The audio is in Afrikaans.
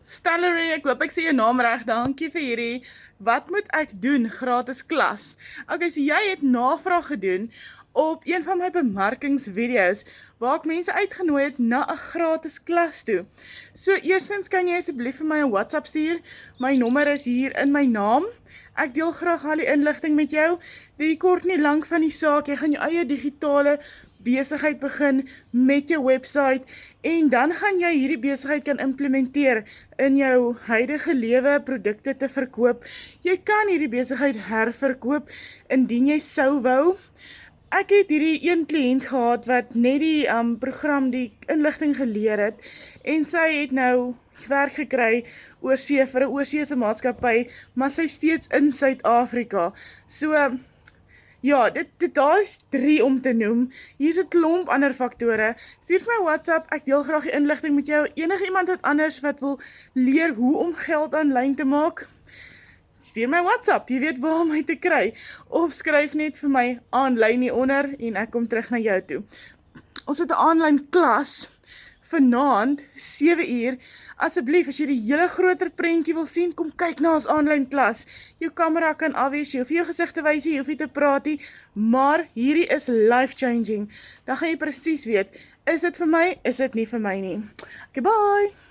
Stellery, ek hoop ek sê jou naam reg, dankie vir hierdie wat moet ek doen gratis klas. Okay, so jy het navraag gedoen op een van my bemarkingsvideo's waar ek mense uitgenooi het na 'n gratis klas toe. So eerstens kan jy asseblief vir my 'n WhatsApp stuur. My nommer is hier in my naam. Ek deel graag al die inligting met jou. Dit kort nie lank van die saak, jy gaan jou eie digitale besigheid begin met jou website en dan gaan jy hierdie besigheid kan implementeer in jou huidige lewe, produkte te verkoop. Jy kan hierdie besigheid herverkoop indien jy sou wou. Ek het hierdie een kliënt gehad wat net die program, die inligting geleer het en sy het nou werk gekry oorsee vir 'n oorseese maatskappy, maar sy steeds in Suid-Afrika. So ja, daar is 3 om te noem. Hier is 'n klomp ander faktore. Stuur vir my WhatsApp, ek deel graag die inligting met jou. Enige iemand wat anders wat wil leer hoe om geld aanlyn te maak, stuur my WhatsApp, jy weet waar om my te kry. Of skryf net vir my aanlyn hieronder en ek kom terug na jou toe. Ons het 'n aanlyn klas vanaand 7 uur. Asseblief, as jy die hele groter prentjie wil sien, kom kyk na ons aanlyn klas. Jou kamera kan afwees, jy hoef jou gesig te wys, jy hoef nie te praat nie, maar hierdie is life changing. Dan gaan jy presies weet, is dit vir my, is dit nie vir my nie. Okay, bye!